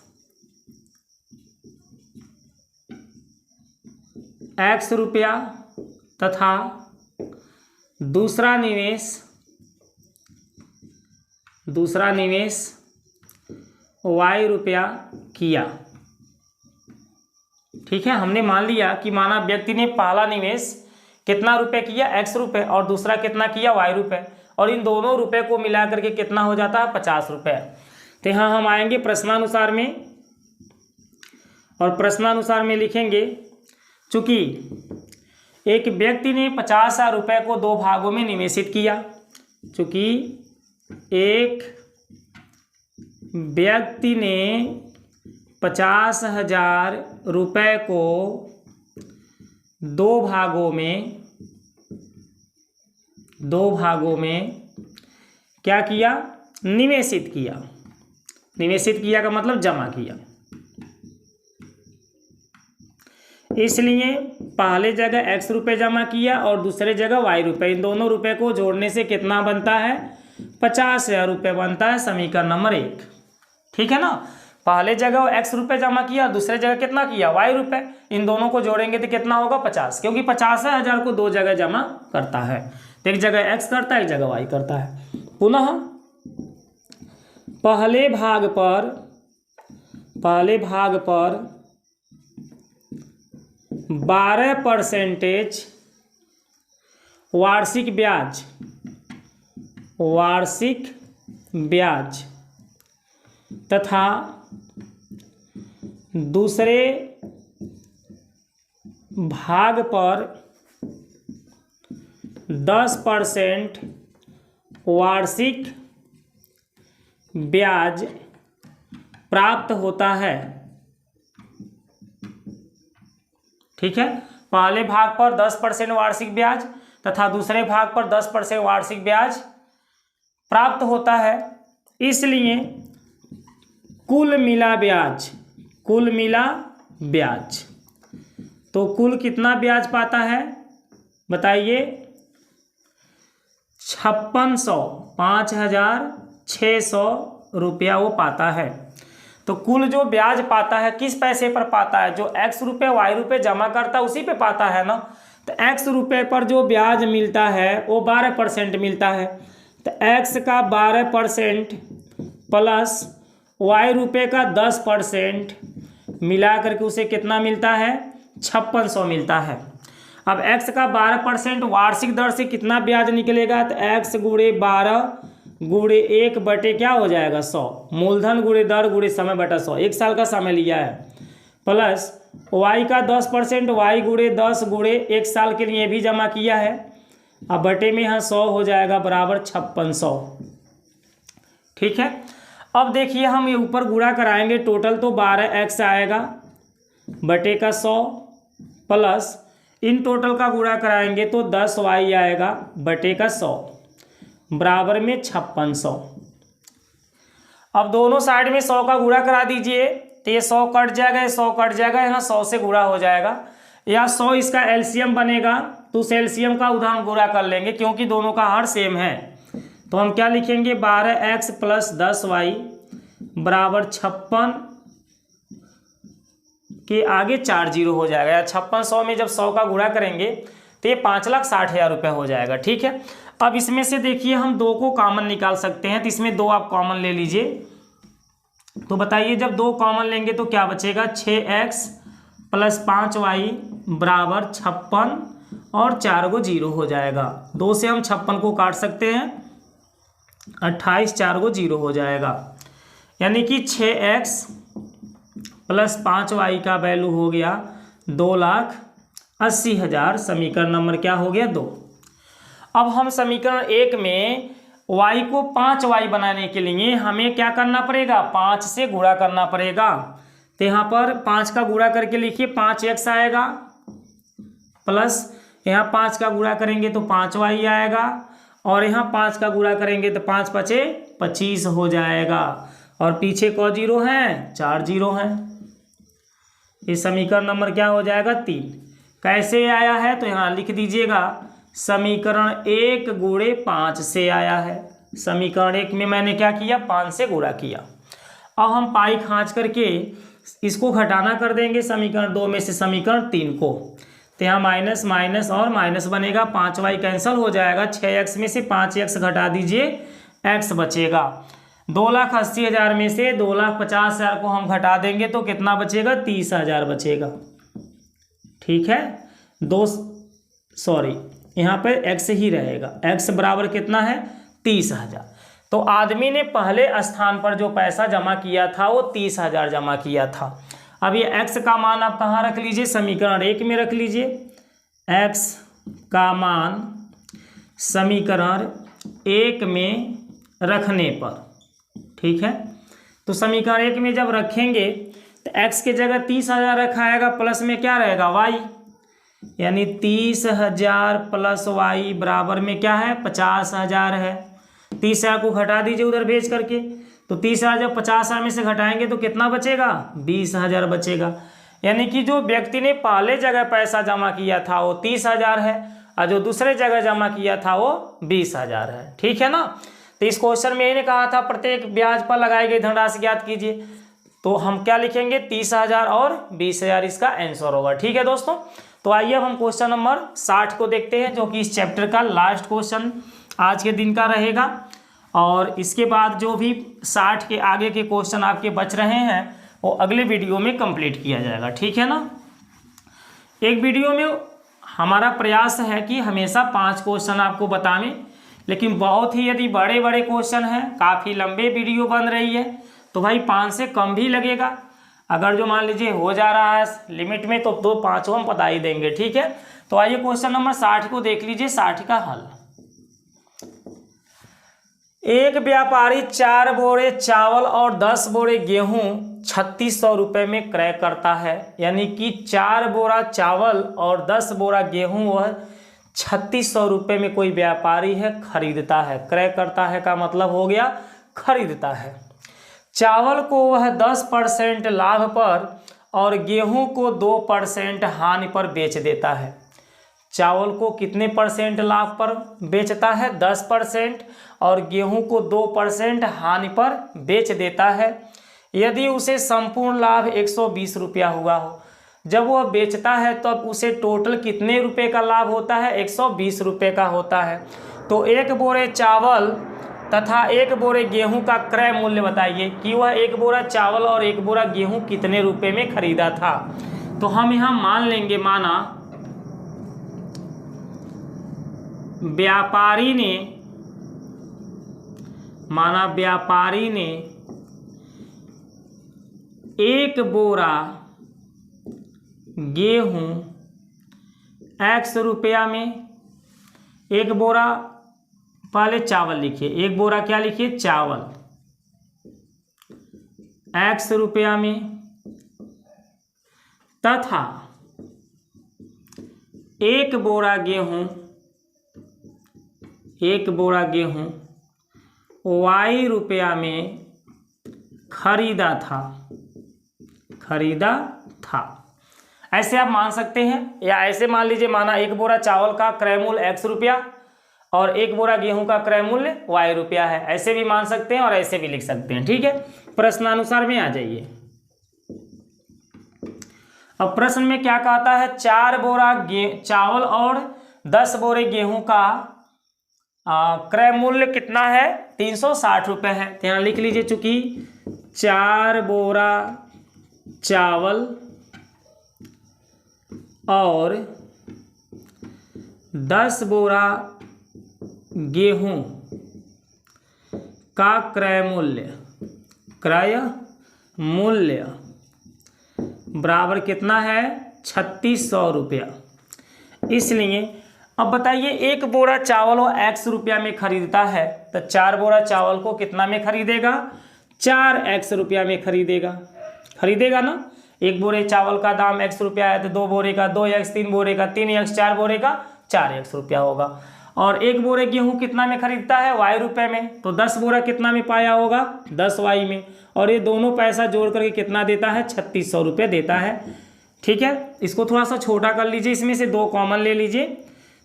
x रुपया तथा दूसरा निवेश y रुपया किया। ठीक है, हमने मान लिया कि माना व्यक्ति ने पहला निवेश कितना रुपए किया? x रुपये, और दूसरा कितना किया? y रुपये, और इन दोनों रुपए को मिला करके कितना हो जाता है? 50 रुपये। तो यहाँ हम आएंगे प्रश्नानुसार में, और प्रश्नानुसार में लिखेंगे, चूंकि एक व्यक्ति ने 50,000 रुपये को 2 भागों में निवेशित किया, चूंकि एक व्यक्ति ने 50,000 रुपये को 2 भागों में क्या किया? निवेशित किया। निवेशित किया का मतलब जमा किया। इसलिए पहले जगह x रुपये जमा किया और दूसरे जगह y रुपये, इन दोनों रुपए को जोड़ने से कितना बनता है? 50,000 रुपये बनता है, समीकरण नंबर 1। ठीक है ना? पहले जगह वो x रुपये जमा किया, दूसरे जगह कितना किया y रुपये, इन दोनों को जोड़ेंगे तो कितना होगा 50, क्योंकि 50,000 को दो जगह जमा करता है, तो एक जगह x करता है एक जगह y करता है। पुनः पहले भाग पर 12% वार्षिक ब्याज तथा दूसरे भाग पर 10% वार्षिक ब्याज प्राप्त होता है। ठीक है, पहले भाग पर 10% वार्षिक ब्याज तथा दूसरे भाग पर 10% वार्षिक ब्याज प्राप्त होता है, इसलिए कुल मिला ब्याज, तो कुल कितना ब्याज पाता है बताइए, 5,600 रुपया वो पाता है। तो कुल जो ब्याज पाता है किस पैसे पर पाता है, जो x रुपये y रुपये जमा करता है उसी पे पाता है ना। तो x रुपये पर जो ब्याज मिलता है वो 12% मिलता है, तो x का 12% प्लस y रुपये का 10% मिला करके उसे कितना मिलता है, 5600 मिलता है। अब x का 12% वार्षिक दर से कितना ब्याज निकलेगा, तो x गुणे 12 गुणे 1 बटे क्या हो जाएगा 100, मूलधन गुणे दर गुणे समय बटा 100, एक साल का समय लिया है, प्लस y का 10% y गुणे 10 गुणे एक साल के लिए भी जमा किया है, अब बटे में यहाँ 100 हो जाएगा बराबर 5600। ठीक है, अब देखिए हम ये ऊपर गुणा कराएंगे, टोटल तो 12x आएगा बटे का 100 प्लस इन टोटल का गुणा कराएंगे तो 10y आएगा बटे का 100 बराबर में 5600। अब दोनों साइड में 100 का गुणा करा दीजिए, तो ये 100 कट जाएगा, ये 100 कट जाएगा, यहाँ 100 से गुणा हो जाएगा, या 100 इसका एलसीएम बनेगा, तो उस एलसीएम का उदाहरण गुणा कर लेंगे क्योंकि दोनों का हर सेम है। तो हम क्या लिखेंगे, 12x प्लस 10y बराबर 56 के आगे 4 जीरो हो जाएगा, या 5600 में जब 100 का गुणा करेंगे तो ये 5,60,000 रुपये हो जाएगा। ठीक है, अब इसमें से देखिए हम 2 को कॉमन निकाल सकते हैं, तो इसमें 2 आप कॉमन ले लीजिए, तो बताइए जब 2 कॉमन लेंगे तो क्या बचेगा, 6x प्लस 5y बराबर 56 और 4 को 0 हो जाएगा, 2 से हम 56 को काट सकते हैं, 28 4 को 0 हो जाएगा, यानी कि 6x प्लस 5y का वैल्यू हो गया 2,80,000। समीकरण नंबर क्या हो गया 2। अब हम समीकरण 1 में y को 5y बनाने के लिए हमें क्या करना पड़ेगा, 5 से गुणा करना पड़ेगा, तो यहाँ पर 5 का गुणा करके लिखिए 5x आएगा, प्लस यहाँ 5 का गुणा करेंगे तो 5y आएगा, और यहाँ 5 का गुणा करेंगे तो 5 पचे 25 हो जाएगा, और पीछे को 0 हैं, 4 0 हैं। ये समीकरण नंबर क्या हो जाएगा 3। कैसे आया है तो यहाँ लिख दीजिएगा, समीकरण 1 गुणे 5 से आया है। समीकरण 1 में मैंने क्या किया, 5 से गुणा किया। अब हम पाई खाँच करके इसको घटाना कर देंगे समीकरण 2 में से समीकरण 3 को, तो यहाँ माइनस माइनस और माइनस बनेगा, 5y कैंसिल हो जाएगा, 6x में से 5x घटा दीजिए, x बचेगा। 2,80,000 में से 2,50,000 को हम घटा देंगे तो कितना बचेगा, 30,000 बचेगा। ठीक है, यहाँ पे x ही रहेगा, x बराबर कितना है 30,000। तो आदमी ने पहले स्थान पर जो पैसा जमा किया था वो 30,000 जमा किया था। अब ये x का मान आप कहाँ रख लीजिए, समीकरण 1 में रख लीजिए, x का मान समीकरण 1 में रखने पर। ठीक है, तो समीकरण 1 में जब रखेंगे तो x के जगह 30,000 रखा आएगा, प्लस में क्या रहेगा y, यानी 30,000 प्लस y बराबर में क्या है 50,000 है। 30,000 को घटा दीजिए उधर भेज करके, तो 30,000 जब 50,000 में से घटाएंगे तो कितना बचेगा, 20,000 बचेगा। यानी कि जो व्यक्ति ने पहले जगह पैसा जमा किया था वो 30,000 है, और जो दूसरे जगह जमा किया था वो 20,000 है। ठीक है ना, तो इस क्वेश्चन में यही कहा था प्रत्येक ब्याज पर लगाई गई धनराशि ज्ञात कीजिए। तो हम क्या लिखेंगे 30,000 और 20,000 इसका आंसर होगा। ठीक है दोस्तों, तो आइए अब हम क्वेश्चन नंबर 60 को देखते हैं, जो कि इस चैप्टर का लास्ट क्वेश्चन आज के दिन का रहेगा। और इसके बाद जो भी 60 के आगे के क्वेश्चन आपके बच रहे हैं वो अगले वीडियो में कंप्लीट किया जाएगा। ठीक है ना। एक वीडियो में हमारा प्रयास है कि हमेशा 5 क्वेश्चन आपको बतावें, लेकिन बहुत ही यदि बड़े बड़े क्वेश्चन हैं, काफ़ी लंबे वीडियो बन रही है, तो भाई 5 से कम भी लगेगा। अगर जो मान लीजिए हो जा रहा है लिमिट में तो 5 हम बता ही देंगे। ठीक है, तो आइए क्वेश्चन नंबर 60 को देख लीजिए। 60 का हल। एक व्यापारी 4 बोरे चावल और 10 बोरे गेहूं 3600 रुपये में क्रय करता है। यानी कि 4 बोरा चावल और 10 बोरा गेहूं वह 3600 रुपये में कोई व्यापारी है खरीदता है। क्रय करता है का मतलब हो गया खरीदता है। चावल को वह 10% लाभ पर और गेहूं को 2% हानि पर बेच देता है। चावल को कितने % लाभ पर बेचता है? 10%, और गेहूं को 2% हानि पर बेच देता है। यदि उसे संपूर्ण लाभ 120 रुपया हुआ हो, जब वह बेचता है तब तो उसे टोटल कितने रुपए का लाभ होता है? 120 रुपये का होता है। तो 1 बोरे चावल तथा 1 बोरे गेहूं का क्रय मूल्य बताइए कि वह 1 बोरा चावल और 1 बोरा गेहूं कितने रुपए में खरीदा था। तो हम यहाँ मान लेंगे, माना व्यापारी ने 1 बोरा गेहूं X रुपया में, 1 बोरा, पहले चावल लिखिए, 1 बोरा क्या लिखिए? चावल X रुपया में, तथा 1 बोरा गेहूं Y रुपया में खरीदा था। ऐसे आप मान सकते हैं, या ऐसे मान लीजिए, माना 1 बोरा चावल का क्रय मूल्य X रुपया और 1 बोरा गेहूं का क्रय मूल्य Y रुपया है। ऐसे भी मान सकते हैं और ऐसे भी लिख सकते हैं। ठीक है, प्रश्नानुसार में आ जाइए। अब प्रश्न में क्या कहता है? 4 बोरा चावल और 10 बोरे गेहूं का क्रय मूल्य कितना है? 360 रुपये है। तो यहाँ लिख लीजिए, चूंकि 4 बोरा चावल और 10 बोरा गेहूं का क्रय मूल्य बराबर कितना है? 3600 रुपया। इसलिए अब बताइए, 1 बोरा चावल वो X रुपया में खरीदता है, तो 4 बोरा चावल को कितना में खरीदेगा? 4X रुपया में खरीदेगा ना। 1 बोरे चावल का दाम X रुपया है, तो 2 बोरे का 2X, 3 बोरे का 3X, 4 बोरे का 4X रुपया होगा। और 1 बोरे गेहूं कितना में खरीदता है? Y रुपये में, तो 10 बोरा कितना में पाया होगा? 10Y में। और ये दोनों पैसा जोड़ करके कितना देता है? 3600 रुपये देता है। ठीक है, इसको थोड़ा सा छोटा कर लीजिए, इसमें से 2 कॉमन ले लीजिए,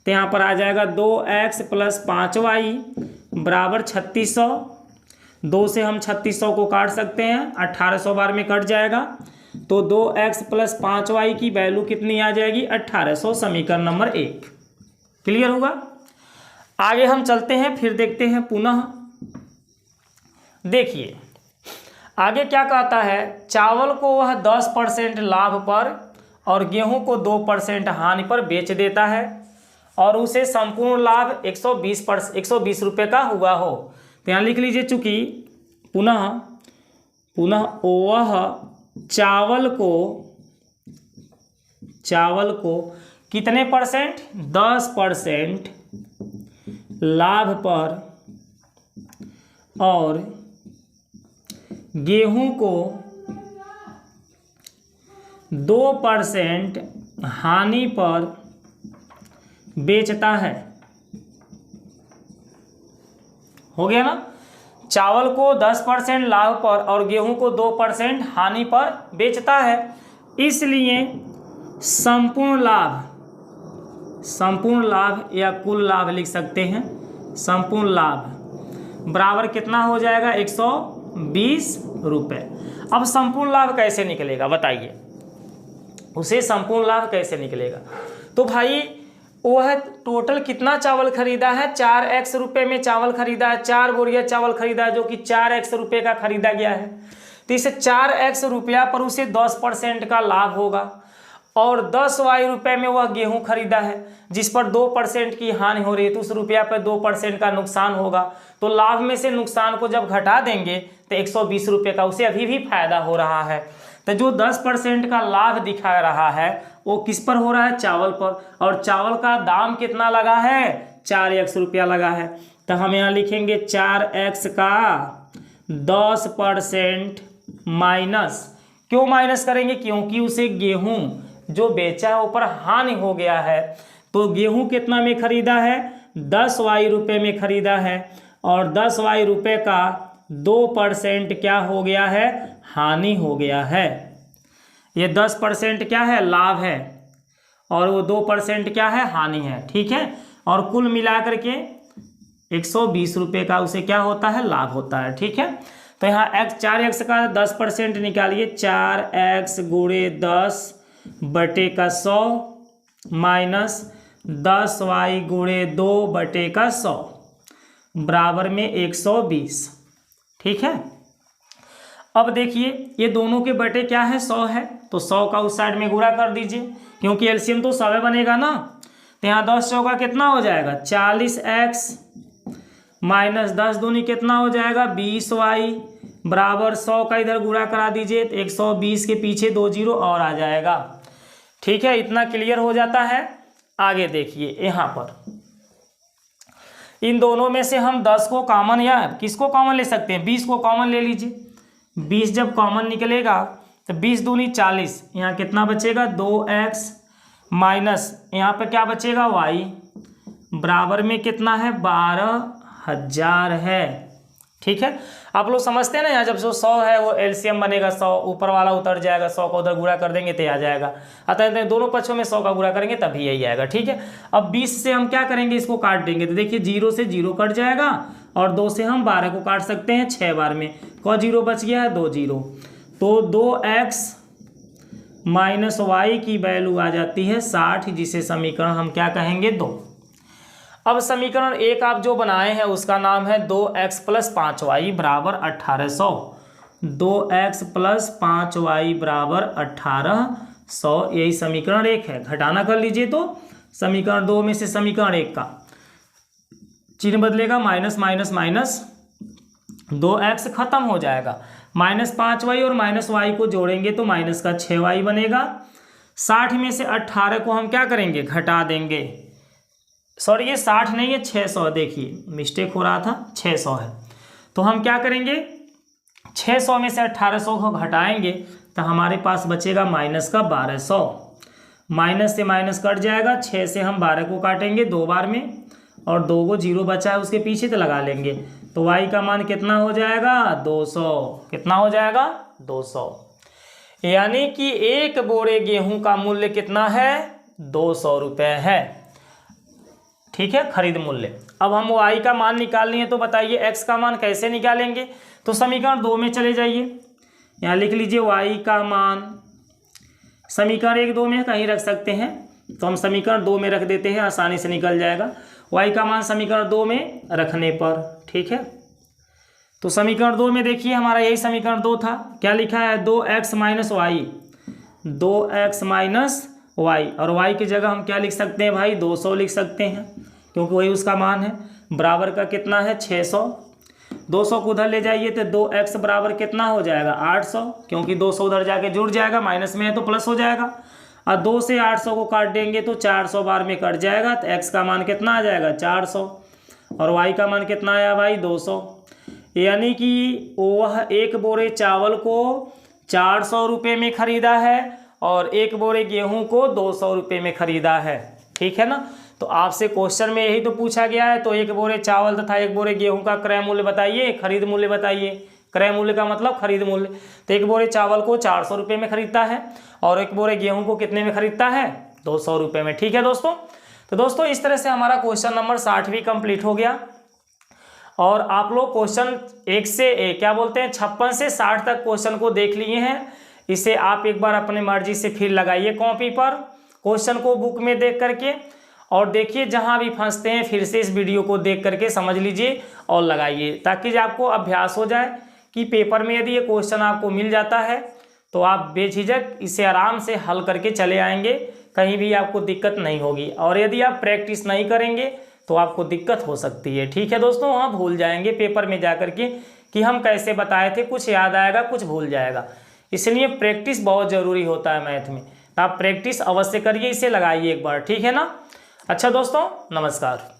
तो यहाँ पर आ जाएगा 2X + 5Y बराबर 3600। 2 से हम 3600 को काट सकते हैं, 1800 बार में कट जाएगा। तो 2X + 5Y की वैल्यू कितनी आ जाएगी? 1800। समीकरण नंबर 1 क्लियर होगा। आगे हम चलते हैं, फिर देखते हैं पुनः। देखिए आगे क्या कहता है? चावल को वह 10% लाभ पर और गेहूं को 2% हानि पर बेच देता है, और उसे संपूर्ण लाभ 120 रुपये का हुआ हो। तो यहाँ लिख लीजिए, चूंकि पुनः वह चावल को कितने %? 10% लाभ पर और गेहूं को 2% हानि पर बेचता है। हो गया ना। चावल को 10% लाभ पर और गेहूं को 2% हानि पर बेचता है, इसलिए संपूर्ण लाभ या कुल लाभ लिख सकते हैं। संपूर्ण लाभ बराबर कितना हो जाएगा? 120 रुपये। अब संपूर्ण लाभ कैसे निकलेगा बताइए, उसे संपूर्ण लाभ कैसे निकलेगा। तो भाई वह टोटल कितना चावल खरीदा है, 4x रुपये में चावल खरीदा है, 4 बोरिया चावल खरीदा है जो कि 4x रुपये का खरीदा गया है। तो इसे 4x रुपया पर उसे 10% का लाभ होगा और 10y रुपये में वह गेहूं खरीदा है जिस पर 2% की हानि हो रही है, तो उस रुपया पर 2% का नुकसान होगा। तो लाभ में से नुकसान को जब घटा देंगे तो 120 रुपये का उसे अभी भी फायदा हो रहा है। तो जो 10% का लाभ दिखा रहा है वो किस पर हो रहा है, चावल पर, और चावल का दाम कितना लगा है, 4x रुपया लगा है। तो हम यहाँ लिखेंगे 4x का 10% माइनस, क्यों माइनस करेंगे, क्योंकि उसे गेहूं जो बेचा है ऊपर हानि हो गया है। तो गेहूं कितना में खरीदा है, 10y रुपये में खरीदा है और 10y रुपये का 2% क्या हो गया है, हानि हो गया है। ये 10% क्या है, लाभ है और वो 2% क्या है, हानि है। ठीक है, और कुल मिलाकर के 120 रुपये का उसे क्या होता है, लाभ होता है। ठीक है, तो यहाँ x 4x का 10% निकालिए, 4x गुणे 10 बटे का 100 माइनस 10y गुणे 2 बटे का 100 बराबर में 120। ठीक है, अब देखिए ये दोनों के बटे क्या है, 100 है, तो 100 का उस साइड में गुणा कर दीजिए क्योंकि एलसीएम तो 100 बनेगा ना। तो यहाँ 10 चौका कितना हो जाएगा, 40x माइनस 10 दूनी कितना हो जाएगा, 20y बराबर 100 का इधर गुणा करा दीजिए, 120 के पीछे 2 जीरो और आ जाएगा। ठीक है, इतना क्लियर हो जाता है। आगे देखिए यहाँ पर इन दोनों में से हम 10 को कॉमन या किसको कॉमन ले सकते हैं, 20 को कॉमन ले लीजिए। 20 जब कॉमन निकलेगा तो 20 दूनी 40, यहाँ कितना बचेगा, 2x माइनस यहाँ पे क्या बचेगा, y बराबर में कितना है, 12,000 है। ठीक है, आप लोग समझते हैं ना, यहाँ जब जो 100 है वो एलसीएम बनेगा, 100 ऊपर वाला उतर जाएगा, 100 को उधर गुणा कर देंगे तो आ जाएगा। अतः दोनों पक्षों में 100 का गुणा करेंगे तभी यही आएगा। ठीक है, अब 20 से हम क्या करेंगे, इसको काट देंगे। तो देखिए 0 से 0 कट जाएगा और 2 से हम 12 को काट सकते हैं 6 बार में, कौ जीरो बच गया है, 2 जीरो। तो 2x माइनस वाई की वैल्यू आ जाती है 60, जिसे समीकरण हम क्या कहेंगे, 2। अब समीकरण 1 आप जो बनाए हैं उसका नाम है 2x प्लस 5y बराबर 1800। 2x प्लस 5y बराबर 1800, यही समीकरण 1 है। घटाना कर लीजिए तो समीकरण 2 में से समीकरण 1 का चिन्ह बदलेगा, माइनस माइनस माइनस, 2x खत्म हो जाएगा, माइनस 5y और माइनस y को जोड़ेंगे तो माइनस का 6y बनेगा। 60 में से 18 को हम क्या करेंगे, घटा देंगे। सॉरी ये 60 नहीं है, 600, देखिए मिस्टेक हो रहा था, 600 है। तो हम क्या करेंगे, 600 में से 1800 को घटाएंगे तो हमारे पास बचेगा माइनस का 1200। माइनस से माइनस कट जाएगा, 6 से हम 12 को काटेंगे 2 बार में और 2 को 0 बचा है उसके पीछे तो लगा लेंगे। तो y का मान कितना हो जाएगा, 200। कितना हो जाएगा, 200। यानी कि एक बोरे गेहूं का मूल्य कितना है, 200 रुपये है। ठीक है, खरीद मूल्य। अब हम y का मान निकालनी है तो बताइए x का मान कैसे निकालेंगे। तो समीकरण 2 में चले जाइए, यहाँ लिख लीजिए y का मान, समीकरण 1 2 में कहीं रख सकते हैं तो हम समीकरण 2 में रख देते हैं, आसानी से निकल जाएगा। y का मान समीकरण 2 में रखने पर, ठीक है। तो समीकरण 2 में देखिए हमारा यही समीकरण 2 था, क्या लिखा है, 2x minus Y, 2x minus y, और y की जगह हम क्या लिख सकते हैं भाई, 200 लिख सकते हैं क्योंकि वही उसका मान है। बराबर का कितना है, 600। 200 को उधर ले जाइए तो 2x बराबर कितना हो जाएगा, 800, क्योंकि 200 उधर जाके जुड़ जाएगा, माइनस में है तो प्लस हो जाएगा। और 2 से 800 को काट देंगे तो 400 बार में कट जाएगा, तो x का मान कितना आ जाएगा, 400, और y का मान कितना आया भाई, 200। यानी कि वह एक बोरे चावल को 400 रुपये में खरीदा है और एक बोरे गेहूं को 200 रुपये में खरीदा है। ठीक है ना, तो आपसे क्वेश्चन में यही तो पूछा गया है। तो एक बोरे चावल तथा एक बोरे गेहूं का क्रय मूल्य बताइए, खरीद मूल्य बताइए। क्रय मूल्य का मतलब खरीद मूल्य। तो एक बोरे चावल को 400 रुपये में खरीदता है और एक बोरे गेहूं को कितने में खरीदता है, 200 रुपये में। ठीक है दोस्तों, तो दोस्तों इस तरह से हमारा क्वेश्चन नंबर 60 भी कंप्लीट हो गया। और आप लोग क्वेश्चन 1 से क्या बोलते हैं 56 से 60 तक क्वेश्चन को देख लिए हैं। इसे आप एक बार अपने मर्जी से फिर लगाइए कॉपी पर क्वेश्चन को बुक में देख करके, और देखिए जहां भी फंसते हैं फिर से इस वीडियो को देख करके समझ लीजिए और लगाइए, ताकि आपको अभ्यास हो जाए कि पेपर में यदि ये क्वेश्चन आपको मिल जाता है तो आप बेझिझक इसे आराम से हल करके चले आएंगे, कहीं भी आपको दिक्कत नहीं होगी। और यदि आप प्रैक्टिस नहीं करेंगे तो आपको दिक्कत हो सकती है। ठीक है दोस्तों, वहाँ भूल जाएंगे पेपर में जा करके कि हम कैसे बताए थे, कुछ याद आएगा कुछ भूल जाएगा। इसलिए प्रैक्टिस बहुत ज़रूरी होता है मैथ में, तो आप प्रैक्टिस अवश्य करिए, इसे लगाइए एक बार। ठीक है ना। अच्छा दोस्तों, नमस्कार।